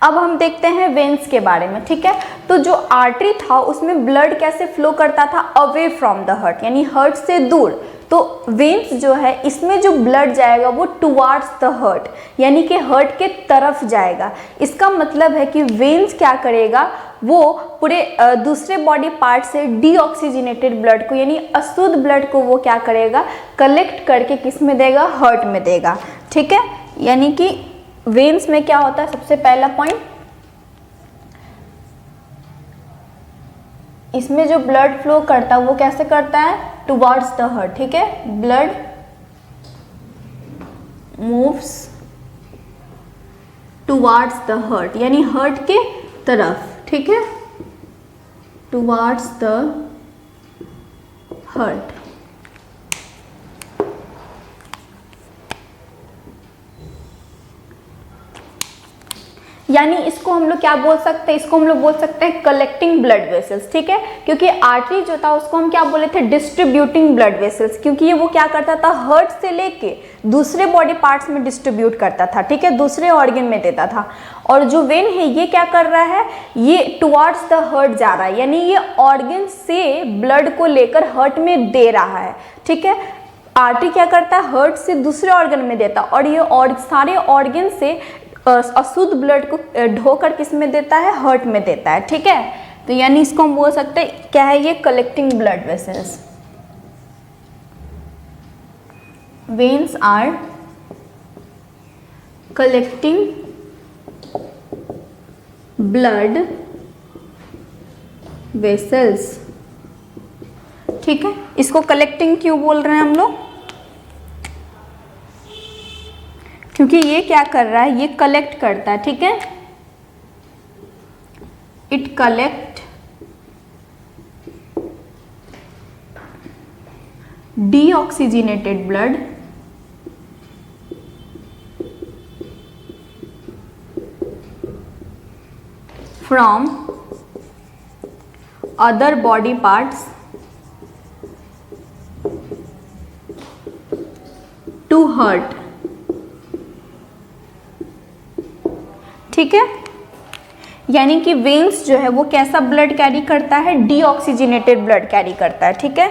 अब हम देखते हैं वेन्स के बारे में, ठीक है। तो जो आर्टरी था उसमें ब्लड कैसे फ्लो करता था, अवे फ्रॉम द हार्ट, यानी हार्ट से दूर। तो वेन्स जो है इसमें जो ब्लड जाएगा वो टुवार्ड्स द हार्ट, यानी कि हार्ट के तरफ जाएगा। इसका मतलब है कि वेन्स क्या करेगा, वो पूरे दूसरे बॉडी पार्ट से डीऑक्सीजनेटेड ब्लड को, यानी अशुद्ध ब्लड को वो क्या करेगा, कलेक्ट करके किस में देगा, हार्ट में देगा, ठीक है। यानी कि वेन्स में क्या होता है, सबसे पहला पॉइंट, इसमें जो ब्लड फ्लो करता है वो कैसे करता है, टुवर्ड्स द हार्ट, ठीक है। Blood moves towards the heart, यानी हार्ट के तरफ, ठीक है, टुवर्ड्स द हार्ट। यानी इसको हम लोग क्या बोल सकते हैं, इसको हम लोग बोल सकते हैं कलेक्टिंग ब्लड वेसल्स, ठीक है। क्योंकि आर्टरी जो था उसको हम क्या बोले थे, डिस्ट्रीब्यूटिंग ब्लड वेसल्स, क्योंकि ये वो क्या करता था, हार्ट से लेके दूसरे बॉडी पार्ट्स में डिस्ट्रीब्यूट करता था, ठीक है, दूसरे ऑर्गन में देता था। और जो वेन है ये क्या कर रहा है, ये टुवर्ड्स द हार्ट जा रहा है, यानी ये ऑर्गन से ब्लड को लेकर हार्ट में दे रहा है, ठीक है। आर्टरी क्या करता है, हार्ट से दूसरे ऑर्गन में देता, और ये सारे ऑर्गन से अशुद्ध ब्लड को ढोकर किस में देता है, हार्ट में देता है, ठीक है। तो यानी इसको हम बोल सकते हैं क्या है, ये collecting blood vessels. Veins are collecting blood vessels, ठीक है। इसको कलेक्टिंग क्यों बोल रहे हैं हम लोग, क्योंकि ये क्या कर रहा है, ये कलेक्ट करता है, ठीक है। It collect deoxygenated blood from other body parts to heart, ठीक है। यानी कि वेन्स जो है वो कैसा ब्लड कैरी करता है, डीऑक्सीजनेटेड ब्लड कैरी करता है, ठीक है।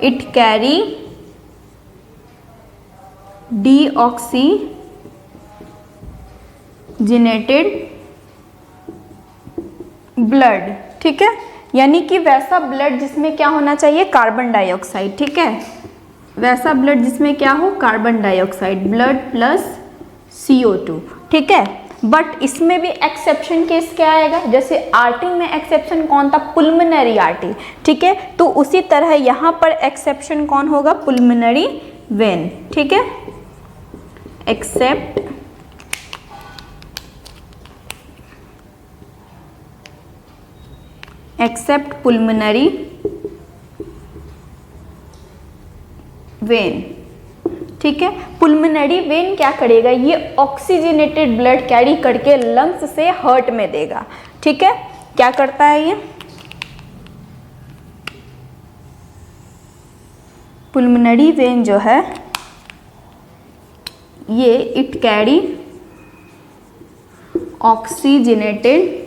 इट कैरी डीऑक्सीजनेटेड ब्लड, ठीक है। यानी कि वैसा ब्लड जिसमें क्या होना चाहिए, कार्बन डाइऑक्साइड, ठीक है। वैसा ब्लड जिसमें क्या हो, carbon dioxide, blood plus CO2, ठीक है। बट इसमें भी एक्सेप्शन केस क्या आएगा, जैसे आर्टरी में एक्सेप्शन कौन था, पुल्मोनरी आर्टरी, ठीक है। तो उसी तरह यहाँ पर एक्सेप्शन कौन होगा, पुल्मोनरी वेन, ठीक है। एक्सेप्ट पुल्मोनरी वेन, ठीक है। पुल्मोनरी वेन क्या करेगा, ये ऑक्सीजनेटेड ब्लड कैरी करके लंग्स से हार्ट में देगा, ठीक है। क्या करता है ये, पुल्मोनरी वेन जो है ये it carry oxygenated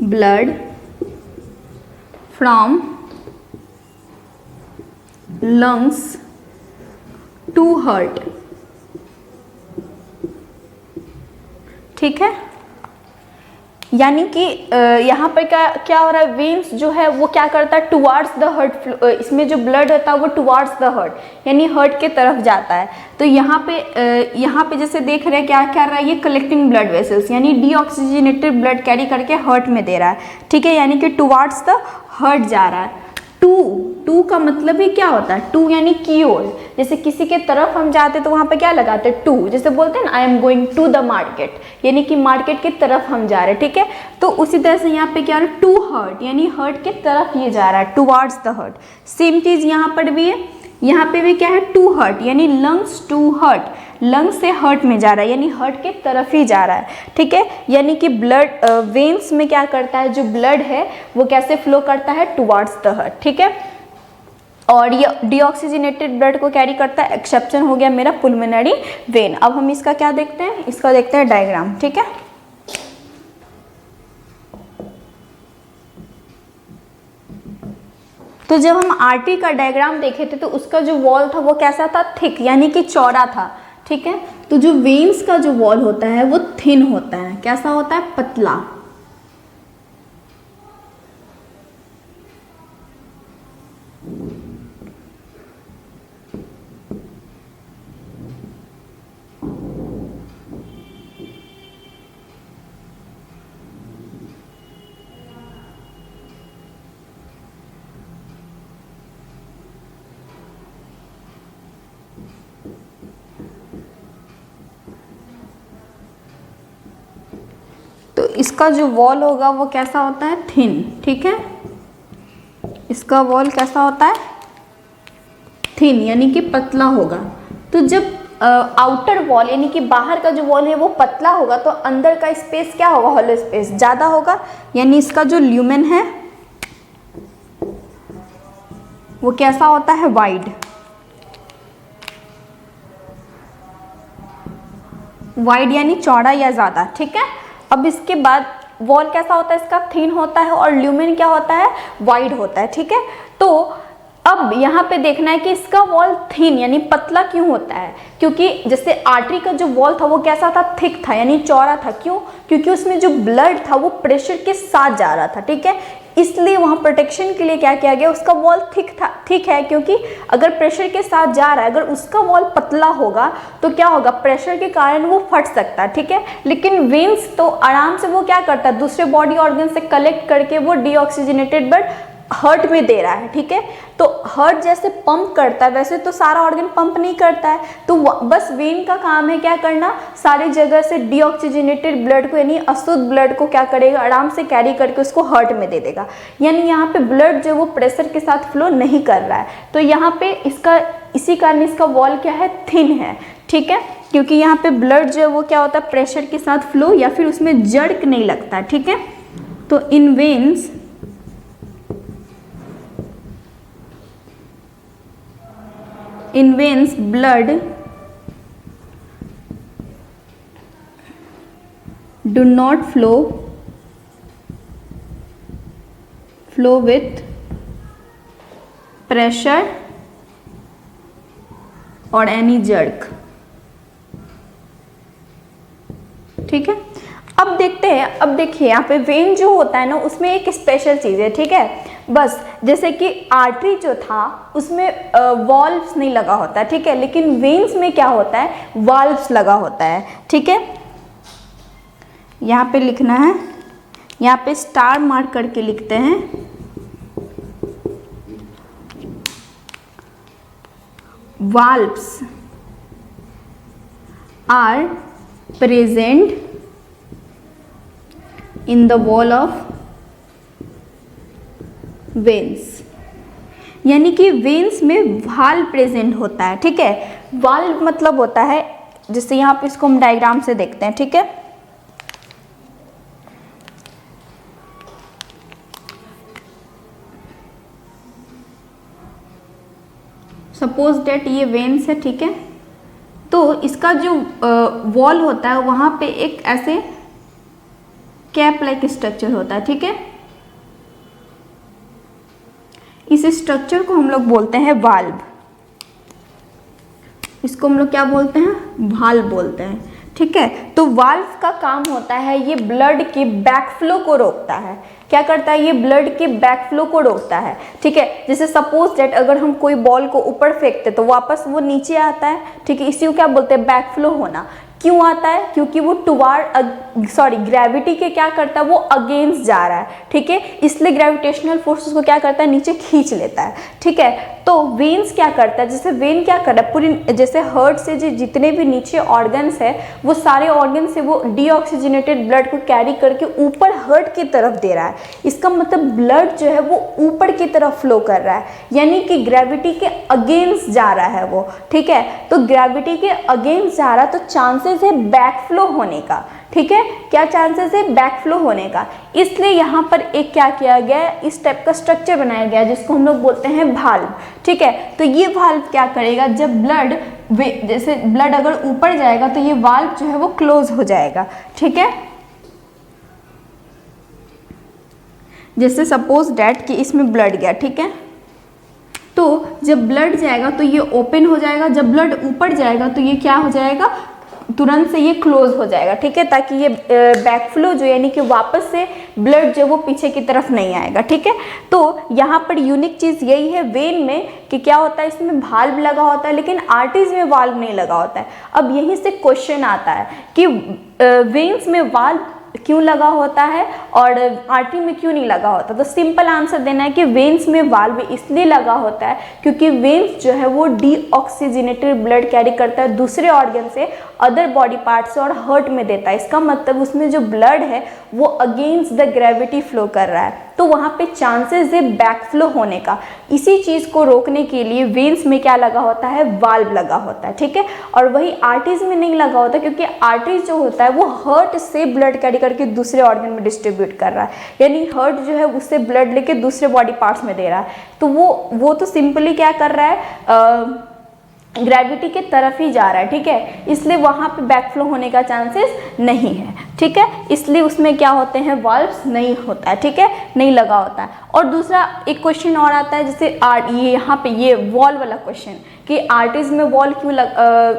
blood from lungs to heart, ठीक है। यानी कि यहाँ पर क्या हो रहा है, वेन्स जो है वो क्या करता है, टुवार्ड्स द हार्ट, इसमें जो ब्लड होता है वो टुवार्ड्स द हार्ट, यानी हार्ट के तरफ जाता है। तो यहाँ पे जैसे देख रहे हैं क्या कर रहा है, ये कलेक्टिंग ब्लड वेसल्स, यानी डीऑक्सीजनेटेड ब्लड कैरी करके हार्ट में दे रहा है, ठीक है। यानी कि टुवार्ड्स द हार्ट जा रहा है। टू का मतलब ही क्या होता है, टू यानी की ओर, जैसे किसी के तरफ हम जाते तो वहां पे क्या लगाते हैं, टू, जैसे बोलते हैं ना, I am going to the market, यानी कि मार्केट की तरफ हम जा रहे हैं, ठीक है। तो उसी तरह से यहाँ पे क्या हो रहा है, टू हार्ट, यानी हार्ट के तरफ ये जा रहा है, टुवर्ड्स द हार्ट। सेम चीज यहाँ पर भी है, यहाँ पे भी क्या है, टू हार्ट, यानी लंग्स टू हार्ट, लंग्स से हार्ट में जा रहा है, यानी हार्ट के तरफ ही जा रहा है, ठीक है। यानी कि ब्लड वेन्स में क्या करता है, जो ब्लड है वो कैसे फ्लो करता है, टुवर्ड्स द हार्ट, ठीक है। और ये डीऑक्सीजनेटेड ब्लड को कैरी करता है। एक्सेप्शन हो गया मेरा पुल्मोनरी वेन। अब हम इसका क्या देखते हैं, इसका देखते हैं डायग्राम, ठीक है। तो जब हम आर्टरी का डायग्राम देखे थे तो उसका जो वॉल था वो कैसा था, थिक, यानी कि चौड़ा था, ठीक है। तो जो वेन्स का जो वॉल होता है वो थिन होता है, कैसा होता है, पतला। तो इसका जो वॉल होगा वो कैसा होता है, थिन, ठीक है। इसका वॉल कैसा होता है, थिन, यानी कि पतला होगा। तो जब आउटर वॉल यानी कि बाहर का जो वॉल है वो पतला होगा तो अंदर का स्पेस क्या होगा, हॉलो स्पेस ज़्यादा होगा, यानी इसका जो ल्यूमेन है वो कैसा होता है, वाइड। वाइड यानी चौड़ा या ज़्यादा, ठीक है। अब इसके बाद वॉल कैसा होता है, इसका थिन होता है और ल्यूमेन क्या होता है, वाइड होता है, ठीक है। तो अब यहाँ पे देखना है कि इसका वॉल थिन यानी पतला क्यों होता है, क्योंकि जैसे आर्टरी का जो वॉल था वो कैसा था, थिक था यानी चौड़ा था। क्यों, क्योंकि उसमें जो ब्लड था वो प्रेशर के साथ जा रहा था, ठीक है। इसलिए वहाँ प्रोटेक्शन के लिए क्या किया गया, उसका वॉल थिक था, ठीक है। क्योंकि अगर प्रेशर के साथ जा रहा है, अगर उसका वॉल पतला होगा तो क्या होगा, प्रेशर के कारण वो फट सकता है, ठीक है। लेकिन वेन्स तो आराम से वो क्या करता है, दूसरे बॉडी ऑर्गन से कलेक्ट करके वो डीऑक्सीजनेटेड ब्लड हार्ट में दे रहा है, ठीक है। तो हार्ट जैसे पंप करता है वैसे तो सारा ऑर्गन पंप नहीं करता है, तो बस वेन का काम है क्या करना, सारी जगह से डीऑक्सीजनेटेड ब्लड को यानी अशुद्ध ब्लड को क्या करेगा, आराम से कैरी करके उसको हार्ट में दे देगा। यानी यहाँ पे ब्लड जो वो प्रेशर के साथ फ्लो नहीं कर रहा है। तो यहाँ पे इसका इसी कारण इसका वॉल क्या है, थिन है, ठीक है। क्योंकि यहाँ पे ब्लड जो है वो क्या होता है, प्रेशर के साथ फ्लो या फिर उसमें जर्क नहीं लगता, ठीक है। तो इन veins blood do not flow with pressure और any jerk, ठीक है। अब देखते हैं, अब देखिए यहाँ पे वेन जो होता है ना उसमें एक स्पेशल चीज़ है, ठीक है। बस जैसे कि आर्टरी जो था उसमें वॉल्व्स नहीं लगा होता है, ठीक है। लेकिन वेन्स में क्या होता है, वाल्व्स लगा होता है, ठीक है। यहाँ पे लिखना है, यहाँ पे स्टार मार्क करके लिखते हैं, valves are present in the wall of veins, यानी कि वेन्स में वाल्व प्रेजेंट होता है, ठीक है। वाल्व मतलब होता है, जैसे यहाँ पे इसको हम डायग्राम से देखते हैं, ठीक है। सपोज डेट ये वेन्स है, ठीक है। तो इसका जो वॉल होता है वहाँ पे एक ऐसे कैप लाइक स्ट्रक्चर होता है, ठीक है। इस स्ट्रक्चर को हम लोग बोलते हैं वाल्व। इसको हम लोग क्या बोलते हैं, वाल्व बोलते हैं, ठीक है। तो वाल्व का काम होता है ये ब्लड के बैकफ्लो को रोकता है। क्या करता है, ये ब्लड के बैकफ्लो को रोकता है, ठीक है। जैसे सपोज दैट अगर हम कोई बॉल को ऊपर फेंकते तो वापस वो नीचे आता है, ठीक है। इसी को क्या बोलते हैं, बैकफ्लो होना। क्यों आता है, क्योंकि वो ग्रेविटी के क्या करता है, वो अगेंस्ट जा रहा है, ठीक है। इसलिए ग्रेविटेशनल फोर्स को क्या करता है, नीचे खींच लेता है, ठीक है। तो वेन्स क्या करता है, जैसे वेन क्या कर रहा है, पूरी जैसे हार्ट से जो जितने भी नीचे ऑर्गन्स है वो सारे ऑर्गन से वो डीऑक्सीजनेटेड ब्लड को कैरी करके ऊपर हार्ट की तरफ दे रहा है। इसका मतलब ब्लड जो है वो ऊपर की तरफ फ्लो कर रहा है, यानी कि ग्रेविटी के अगेंस्ट जा रहा है वो, ठीक है। तो ग्रेविटी के अगेंस्ट जा रहा है तो चांसेस है बैकफ्लो होने का, ठीक है, क्या चांसेस है बैकफ्लो होने का। इसलिए यहाँ पर एक क्या किया गया है, इस टाइप का स्ट्रक्चर बनाया गया है जिसको हम लोग बोलते हैं वाल्व। ठीक है, तो ये वाल्व क्या करेगा, जब ब्लड जैसे ब्लड अगर ऊपर जाएगा तो ये वाल्व जो है वो क्लोज हो जाएगा। ठीक है, जैसे सपोज डैट कि इसमें ब्लड गया, ठीक है, तो जब ब्लड जाएगा तो ये ओपन हो जाएगा, जब ब्लड ऊपर जाएगा तो ये क्या हो जाएगा, तुरंत से ये क्लोज हो जाएगा। ठीक है, ताकि ये बैकफ्लो जो यानी कि वापस से ब्लड जो वो पीछे की तरफ नहीं आएगा। ठीक है, तो यहाँ पर यूनिक चीज़ यही है वेन में कि क्या होता है, इसमें वाल्व लगा होता है लेकिन आर्टरीज में वाल्व नहीं लगा होता है। अब यहीं से क्वेश्चन आता है कि वेन्स में वाल्व क्यों लगा होता है और आर्टरी में क्यों नहीं लगा होता। तो सिंपल आंसर देना है कि वेन्स में वाल्व इसलिए लगा होता है क्योंकि वेन्स जो है वो डीऑक्सीजनेटेड ब्लड कैरी करता है दूसरे ऑर्गन से, अदर बॉडी पार्ट से और हार्ट में देता है। इसका मतलब उसमें जो ब्लड है वो अगेंस्ट द ग्रेविटी फ्लो कर रहा है, तो वहाँ पे चांसेस है बैकफ्लो होने का। इसी चीज़ को रोकने के लिए वेन्स में क्या लगा होता है, वाल्व लगा होता है। ठीक है, और वही आर्टरीज में नहीं लगा होता क्योंकि आर्टरीज जो होता है वो हार्ट से ब्लड कैरी करके दूसरे ऑर्गन में डिस्ट्रीब्यूट कर रहा है, यानी हार्ट जो है उससे ब्लड लेके दूसरे बॉडी पार्ट्स में दे रहा है। तो वो तो सिंपली क्या कर रहा है, ग्रेविटी के तरफ ही जा रहा है। ठीक है, इसलिए वहाँ पे बैकफ्लो होने का चांसेस नहीं है। ठीक है, इसलिए उसमें क्या होते हैं, वाल्व्स नहीं होता है। ठीक है, नहीं लगा होता है। और दूसरा एक क्वेश्चन और आता है, जैसे ये यहाँ पे ये वॉल वाला क्वेश्चन कि आर्टरीज में वॉल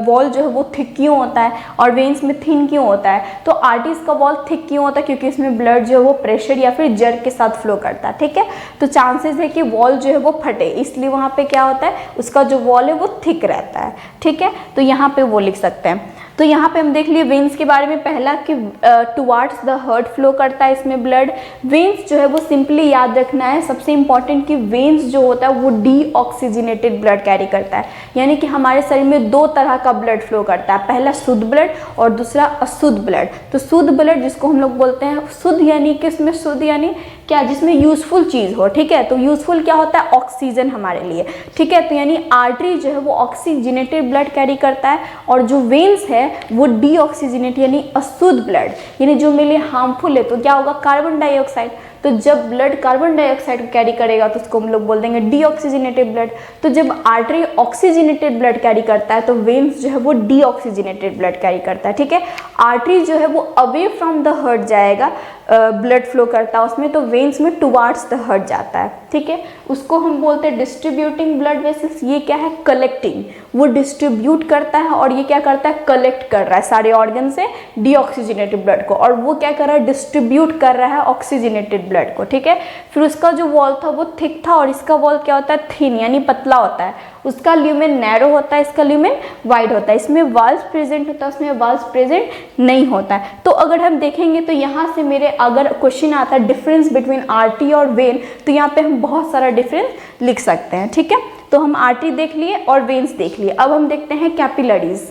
वॉल जो है वो थिक क्यों होता है और वेन्स में थिन क्यों होता है। तो आर्टरीज का वॉल थिक क्यों होता है, क्योंकि इसमें ब्लड जो है वो प्रेशर या फिर जर्क के साथ फ्लो करता है। ठीक है, तो चांसेस है कि वॉल जो है वो फटे, इसलिए वहाँ पे क्या होता है, उसका जो वॉल है वो थिक रहता है। ठीक है, तो यहाँ पे वो लिख सकते हैं। तो यहाँ पे हम देख लिए वेन्स के बारे में, पहला कि टुवार्ड्स द हार्ट फ्लो करता है इसमें ब्लड। वेन्स जो है वो सिंपली याद रखना है, सबसे इंपॉर्टेंट कि वेन्स जो होता है वो डीऑक्सीजनेटेड ब्लड कैरी करता है, यानी कि हमारे शरीर में दो तरह का ब्लड फ्लो करता है, पहला शुद्ध ब्लड और दूसरा अशुद्ध ब्लड। तो शुद्ध ब्लड जिसको हम लोग बोलते हैं, शुद्ध यानी कि इसमें शुद्ध यानी क्या, जिसमें यूजफुल चीज़ हो। ठीक है, तो यूजफुल क्या होता है, ऑक्सीजन हमारे लिए। ठीक है, तो यानी आर्टरी जो है वो ऑक्सीजनेटेड ब्लड कैरी करता है और जो वेन्स है वो डीऑक्सीजनेटेड यानी अशुद्ध ब्लड, यानी जो मेरे लिए हार्मफुल है। तो क्या होगा, कार्बन डाइऑक्साइड। तो जब ब्लड कार्बन डाइऑक्साइड कैरी करेगा तो उसको हम लोग बोल देंगे डीऑक्सीजनेटेड ब्लड। तो जब आर्टरी ऑक्सीजनेटेड ब्लड कैरी करता है तो वेन्स जो है वो डीऑक्सीजनेटेड ब्लड कैरी करता है। ठीक है, आर्टरी जो है वो अवे फ्रॉम द हार्ट जाएगा, ब्लड फ्लो करता है उसमें, तो वेन्स में टुवार्ड्स द हार्ट जाता है। ठीक है, उसको हम बोलते हैं डिस्ट्रीब्यूटिंग ब्लड वेसल्स। ये क्या है, कलेक्टिंग, वो डिस्ट्रीब्यूट करता है और ये क्या करता है, कलेक्ट कर रहा है सारे ऑर्गन से डीऑक्सीजनेटेड ब्लड को, और वो क्या कर रहा है, डिस्ट्रीब्यूट कर रहा है ऑक्सीजनेटेड ब्लड को। ठीक है, फिर उसका जो वॉल था वो थिक था और इसका वॉल क्या होता है, थिन यानी पतला होता है। उसका ल्यूमेन नैरो होता है, इसका ल्यूमेन वाइड होता है। इसमें वाल्व प्रेजेंट होता है, उसमें वाल्व प्रेजेंट नहीं होता है। तो अगर हम देखेंगे तो यहाँ से मेरे अगर क्वेश्चन आता है डिफरेंस बिटवीन आर्टरी और वेन, तो यहाँ पे हम बहुत सारा डिफरेंस लिख सकते हैं। ठीक है, तो हम आर्टरी देख लिए और वेन्स देख लिए। अब हम देखते हैं कैपिलरीज।